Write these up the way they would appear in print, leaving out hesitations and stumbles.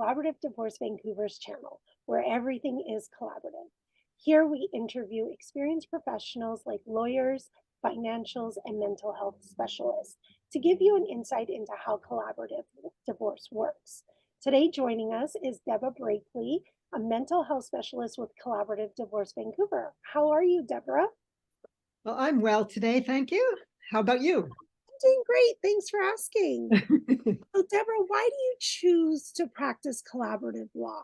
Collaborative Divorce Vancouver's channel, where everything is collaborative. Here we interview experienced professionals like lawyers, financials, and mental health specialists to give you an insight into how collaborative divorce works. Today joining us is Deborah Brakeley, a mental health specialist with Collaborative Divorce Vancouver. How are you, Deborah? Well, I'm well today, thank you. How about you? I'm doing great. Thanks for asking. So, Deborah, why do you choose to practice collaborative law?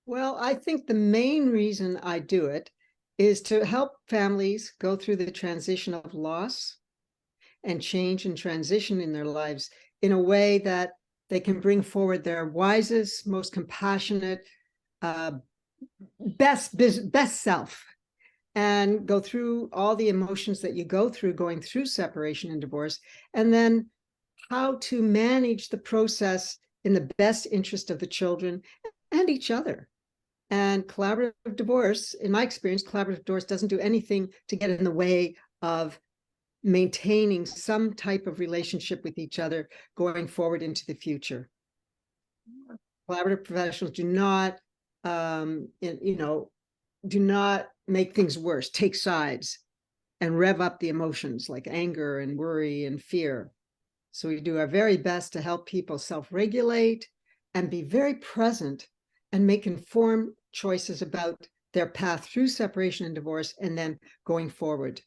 Well, I think the main reason I do it is to help families go through the transition of loss and change and transition in their lives in a way that they can bring forward their wisest, most compassionate, best self, and go through all the emotions that you go through going through separation and divorce, and then how to manage the process in the best interest of the children and each other. And collaborative divorce, in my experience, collaborative divorce doesn't do anything to get in the way of maintaining some type of relationship with each other going forward into the future. Collaborative professionals do not, do not make things worse, take sides and rev up the emotions like anger and worry and fear. So we do our very best to help people self-regulate and be very present and make informed choices about their path through separation and divorce, and then going forward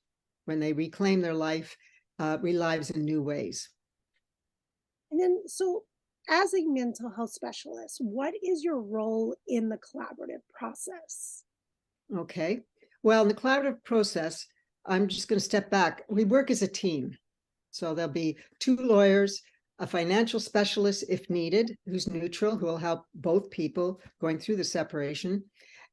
when they reclaim their lives in new ways. And then, so as a mental health specialist, what is your role in the collaborative process? Okay. Well, in the collaborative process, I'm just going to step back. We work as a team. So there'll be two lawyers, a financial specialist if needed, who's neutral, who will help both people going through the separation.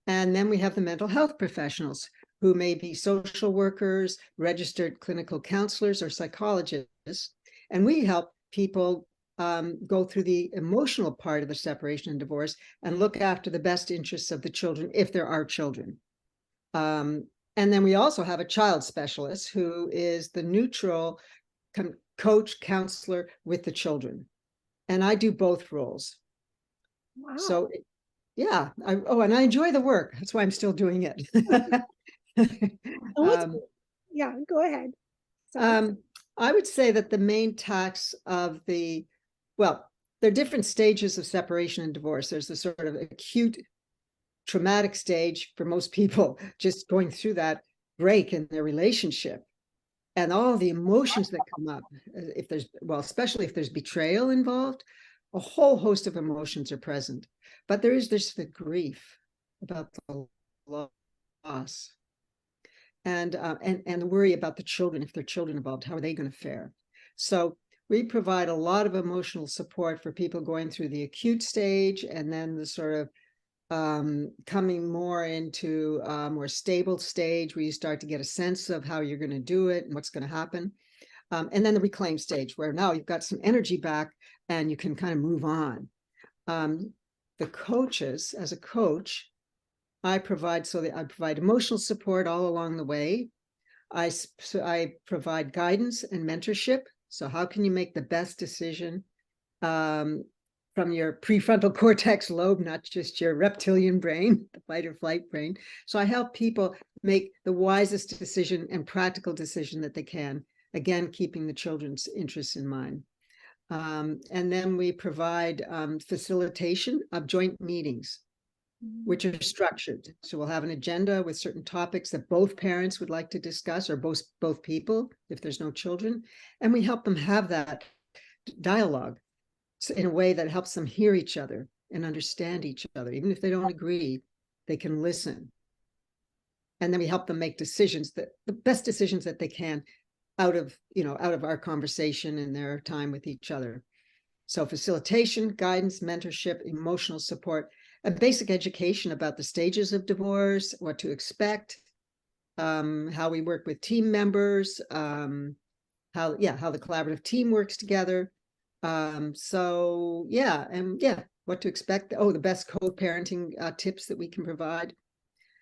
And then we have the mental health professionals, who may be social workers, registered clinical counselors, or psychologists. And we help people go through the emotional part of the separation and divorce and look after the best interests of the children, if there are children. And then we also have a child specialist, who is the neutral coach, counselor with the children. And I do both roles. Wow. So yeah, and I enjoy the work. That's why I'm still doing it. Yeah, go ahead. I would say that the main tax of there are different stages of separation and divorce. There's the sort of acute traumatic stage for most people, just going through that break in their relationship and all the emotions that come up. Especially if there's betrayal involved, a whole host of emotions are present. But there's the grief about the loss, and the worry about the children. If there are children involved, how are they going to fare? So we provide a lot of emotional support for people going through the acute stage, and then the sort of coming more into a more stable stage where you start to get a sense of how you're going to do it and what's going to happen. And then the reclaim stage, where now you've got some energy back and you can kind of move on. The coaches, as a coach, I provide emotional support all along the way. I provide guidance and mentorship. So how can you make the best decision from your prefrontal cortex lobe, not just your reptilian brain, the fight or flight brain. So I help people make the wisest decision and practical decision that they can, again, keeping the children's interests in mind. And then we provide facilitation of joint meetings, which are structured. So we'll have an agenda with certain topics that both parents would like to discuss, or both people, if there's no children. And we help them have that dialogue in a way that helps them hear each other and understand each other. Even if they don't agree, they can listen. And then we help them make decisions, the best decisions that they can out of our conversation and their time with each other. So facilitation, guidance, mentorship, emotional support, a basic education about the stages of divorce, what to expect, how we work with team members, how the collaborative team works together. What to expect. The best co-parenting tips that we can provide.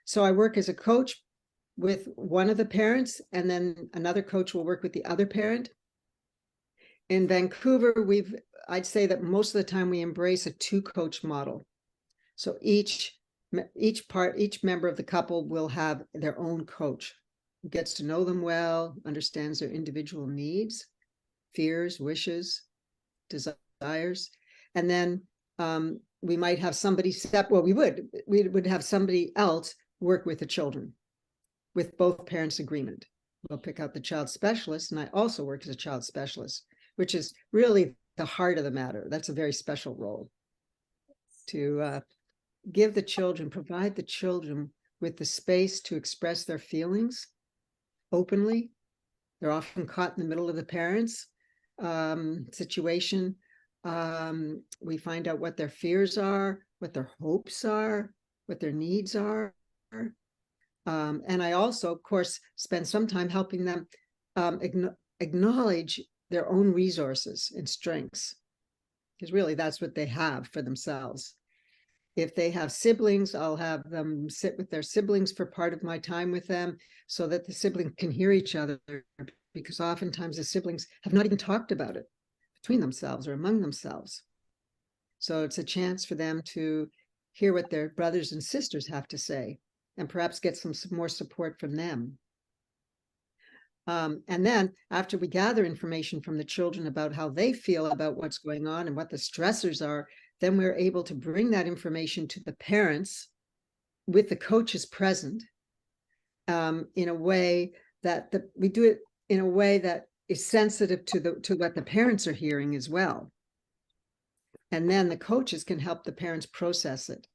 So I work as a coach with one of the parents, and then another coach will work with the other parent. In Vancouver, we've I'd say that most of the time we embrace a two-coach model. So each member of the couple will have their own coach who gets to know them well, understands their individual needs, fears, wishes, desires. And then we might have somebody we would have somebody else work with the children with both parents' agreement. We'll pick out the child specialist, and I also work as a child specialist, which is really the heart of the matter. That's a very special role, to provide the children with the space to express their feelings openly. They're often caught in the middle of the parents' situation. We find out what their fears are, what their hopes are, what their needs are. And I also, of course, spend some time helping them acknowledge their own resources and strengths, because really that's what they have for themselves. If they have siblings, I'll have them sit with their siblings for part of my time with them so that the siblings can hear each other, because oftentimes the siblings have not even talked about it between themselves or among themselves. So it's a chance for them to hear what their brothers and sisters have to say and perhaps get some more support from them. And then after we gather information from the children about how they feel about what's going on and what the stressors are, then we're able to bring that information to the parents with the coaches present, in a way that we do it in a way that is sensitive to what the parents are hearing as well. And then the coaches can help the parents process it.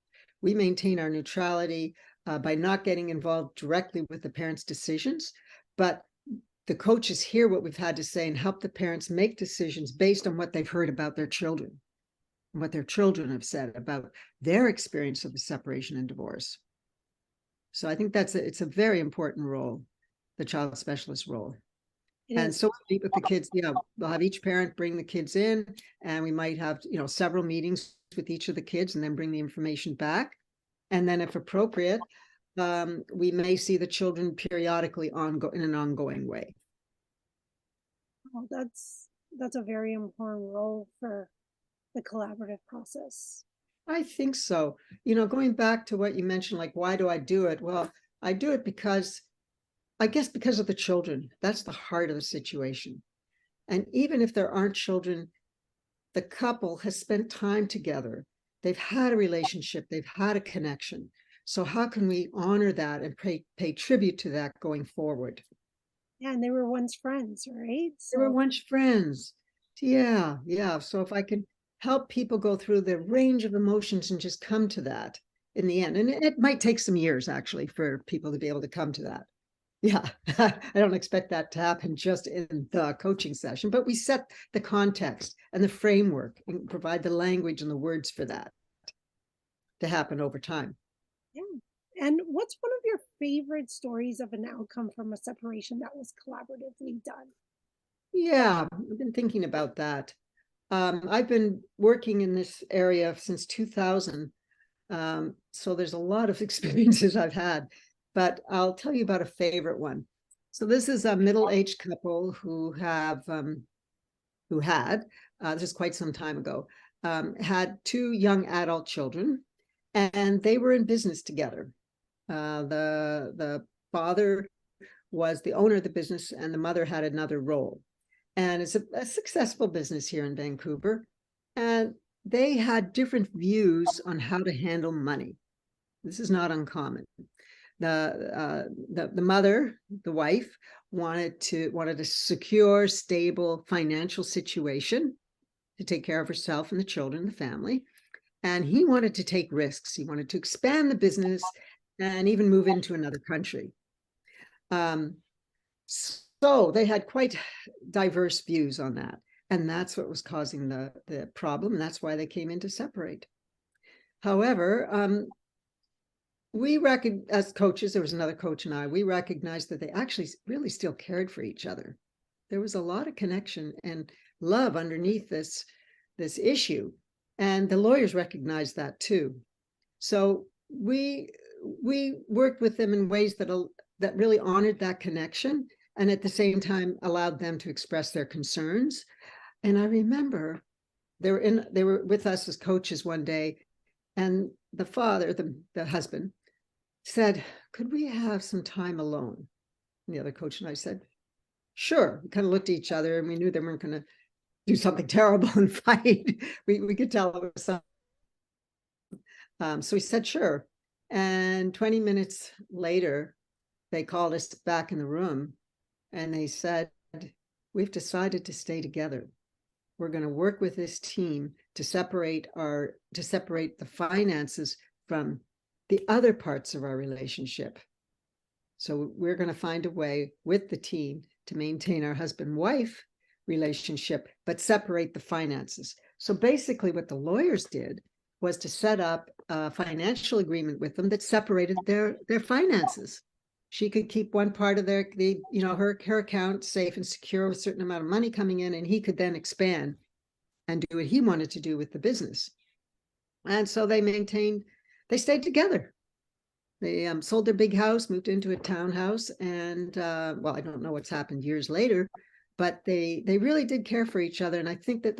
We maintain our neutrality by not getting involved directly with the parents' decisions, but the coaches hear what we've had to say and help the parents make decisions based on what they've heard about their children, and what their children have said about their experience of the separation and divorce. So I think it's a very important role, the child specialist role. And so we meet with the kids. We'll have each parent bring the kids in, and we might have several meetings with each of the kids, and then bring the information back. And then, if appropriate, we may see the children periodically in an ongoing way. Oh, that's a very important role for the collaborative process. I think so. Going back to what you mentioned, like, why do I do it? Well, I do it because of the children. That's the heart of the situation. And even if there aren't children, the couple has spent time together. They've had a relationship, they've had a connection. So how can we honor that and pay tribute to that going forward? Yeah, and they were once friends, right? They were once friends. Yeah. So if I can help people go through the range of emotions and just come to that in the end, and it might take some years actually for people to be able to come to that. Yeah, I don't expect that to happen just in the coaching session, but we set the context and the framework and provide the language and the words for that to happen over time. Yeah. And what's one of your favorite stories of an outcome from a separation that was collaboratively done? Yeah, I've been thinking about that. I've been working in this area since 2000. So there's a lot of experiences I've had, but I'll tell you about a favorite one. So this is a middle-aged couple who had, this is quite some time ago, had two young adult children, and they were in business together. The father was the owner of the business, and the mother had another role. And it's a successful business here in Vancouver. And they had different views on how to handle money. This is not uncommon. The mother, the wife, wanted a secure, stable financial situation to take care of herself and the children, the family. And he wanted to take risks. He wanted to expand the business and even move into another country. So they had quite diverse views on that. And that's what was causing the problem. And that's why they came in to separate. However, as coaches, there was another coach and I, we recognized that they actually really still cared for each other. There was a lot of connection and love underneath this issue. And the lawyers recognized that too. So we worked with them in ways that really honored that connection, and at the same time allowed them to express their concerns. And I remember they were with us as coaches one day, and the father, the husband, said, "Could we have some time alone?" And the other coach and I said, "Sure." We kind of looked at each other, and we knew they weren't going to do something terrible and fight. We could tell it was something. So we said, "Sure." And 20 minutes later, they called us back in the room, and they said, "We've decided to stay together. We're going to work with this team to separate the finances from the other parts of our relationship. So we're going to find a way with the team to maintain our husband-wife relationship, but separate the finances." So basically what the lawyers did was to set up a financial agreement with them that separated their finances. She could keep one part of her account safe and secure with a certain amount of money coming in, and he could then expand and do what he wanted to do with the business. And so they stayed together. They sold their big house, moved into a townhouse, and well, I don't know what's happened years later, but they really did care for each other. And I think that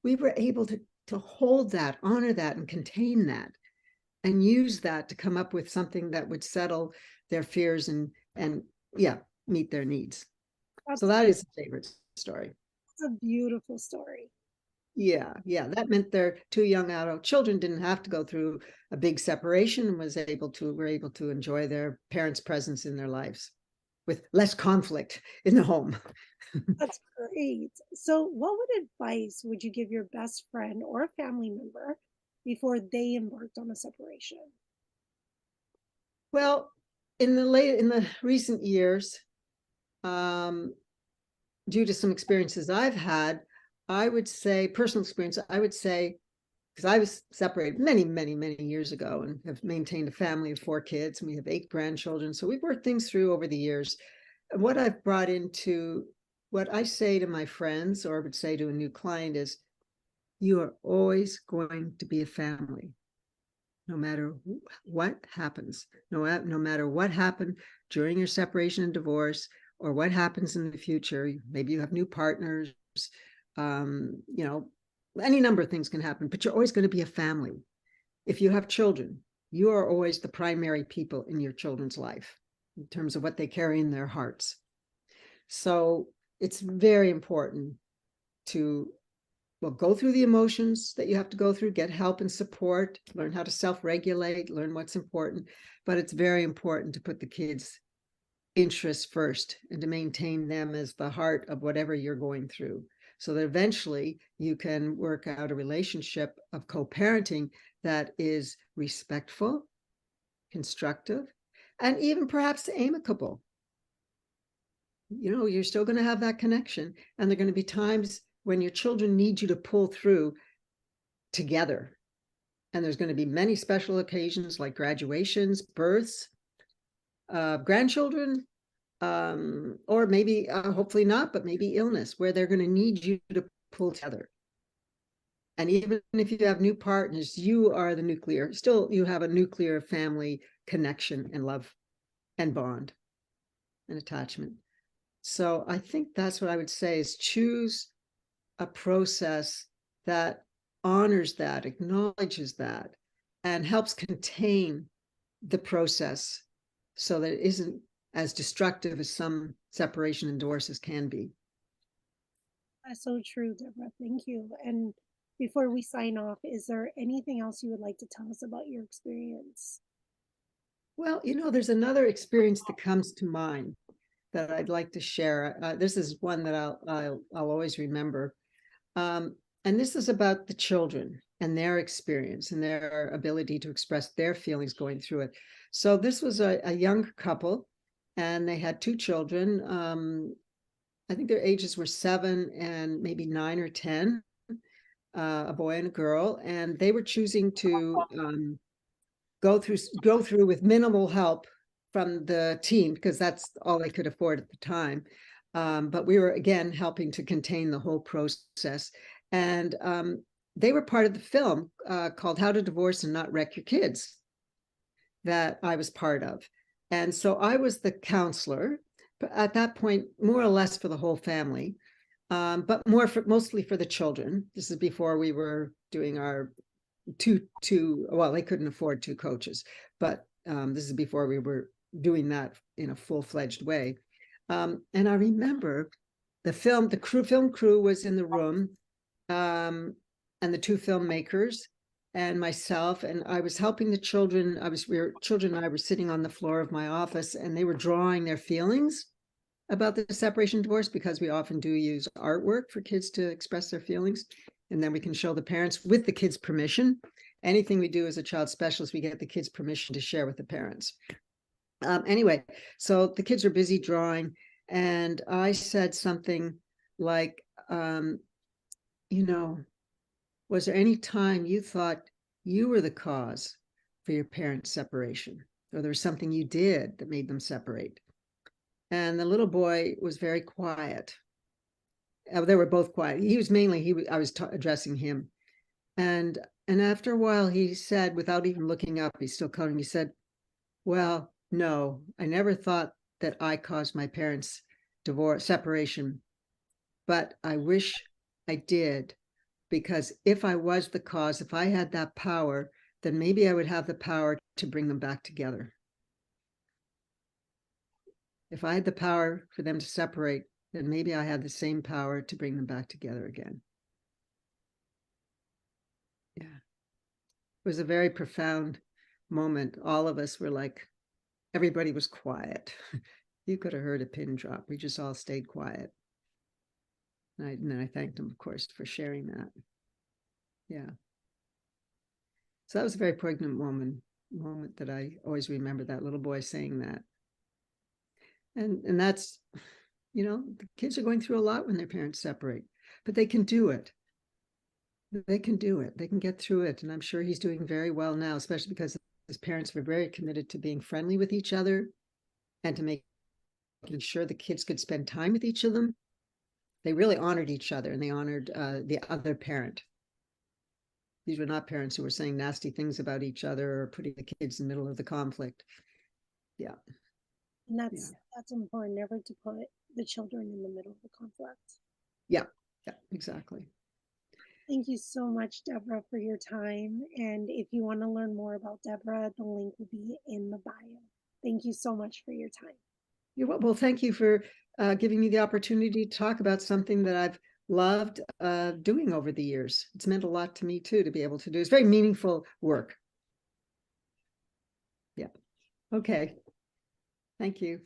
we were able to hold that, honor that, and contain that, and use that to come up with something that would settle their fears and yeah, meet their needs. So that is a favorite story. It's a beautiful story. Yeah, that meant their two young adult children didn't have to go through a big separation and were able to enjoy their parents' presence in their lives with less conflict in the home. That's great. So, what advice would you give your best friend or a family member before they embarked on a separation? Well, in the recent years, due to some experiences I've had, I would say, personal experience, I would say, because I was separated many, many, many years ago and have maintained a family of 4 kids, and we have 8 grandchildren. So we've worked things through over the years. And what I've brought into what I say to my friends, or would say to a new client, is you are always going to be a family, no matter what happens, no matter what happened during your separation and divorce, or what happens in the future. Maybe you have new partners, any number of things can happen, but you're always going to be a family. If you have children, you are always the primary people in your children's life in terms of what they carry in their hearts. So it's very important to go through the emotions that you have to go through, get help and support, learn how to self-regulate, learn what's important. But it's very important to put the kids' interests first and to maintain them as the heart of whatever you're going through, so that eventually you can work out a relationship of co-parenting that is respectful, constructive, and even perhaps amicable. You're still going to have that connection, and there are going to be times when your children need you to pull through together. And there's going to be many special occasions like graduations, births, grandchildren, or maybe, hopefully not, but maybe illness, where they're going to need you to pull together. And even if you have new partners, you are the nuclear, still you have a nuclear family connection and love and bond and attachment. So I think that's what I would say, is choose a process that honors that, acknowledges that, and helps contain the process so that it isn't as destructive as some separation and divorces can be. That's so true, Deborah. Thank you. And before we sign off, is there anything else you would like to tell us about your experience? Well, there's another experience that comes to mind that I'd like to share. This is one that I'll always remember. And this is about the children and their experience and their ability to express their feelings going through it. So this was a young couple, and they had 2 children. I think their ages were 7 and maybe 9 or 10, a boy and a girl, and they were choosing to go through with minimal help from the team, because that's all they could afford at the time. But we were, again, helping to contain the whole process. And they were part of the film called How to Divorce and Not Wreck Your Kids that I was part of. And so I was the counselor, but at that point, more or less for the whole family. but mostly for the children. This is before we were doing our well, they couldn't afford 2 coaches, but this is before we were doing that in a full-fledged way. And I remember the film crew was in the room, and the 2 filmmakers and myself, and I was helping the children. Children and I were sitting on the floor of my office, and they were drawing their feelings about the separation divorce, because we often do use artwork for kids to express their feelings. And then we can show the parents with the kids' permission. Anything we do as a child specialist, we get the kids' permission to share with the parents. Anyway, so the kids are busy drawing, and I said something like, was there any time you thought you were the cause for your parents' separation, or there was something you did that made them separate? And the little boy was very quiet. They were both quiet. He was mainly, I was addressing him. And after a while, he said, without even looking up, he's still counting, he said, well, no, I never thought that I caused my parents' separation, but I wish I did, because if I was the cause, if I had that power, then maybe I would have the power to bring them back together. If I had the power for them to separate, then maybe I had the same power to bring them back together again. Yeah. It was a very profound moment. All of us were like, everybody was quiet. You could have heard a pin drop. We just all stayed quiet. And then I thanked him, of course, for sharing that. Yeah. So that was a very poignant moment that I always remember, that little boy saying that. And that's, the kids are going through a lot when their parents separate, but they can do it. They can do it. They can get through it. And I'm sure he's doing very well now, especially because his parents were very committed to being friendly with each other and to making sure the kids could spend time with each of them. They really honored each other, and they honored the other parent. These were not parents who were saying nasty things about each other or putting the kids in the middle of the conflict. Yeah. And that's important, never to put the children in the middle of the conflict. Yeah, exactly. Thank you so much, Deborah, for your time. And if you want to learn more about Deborah, the link will be in the bio. Thank you so much for your time. You're welcome. Well, thank you for giving me the opportunity to talk about something that I've loved doing over the years. It's meant a lot to me too, to be able to do. It's very meaningful work. Yeah. Okay. Thank you.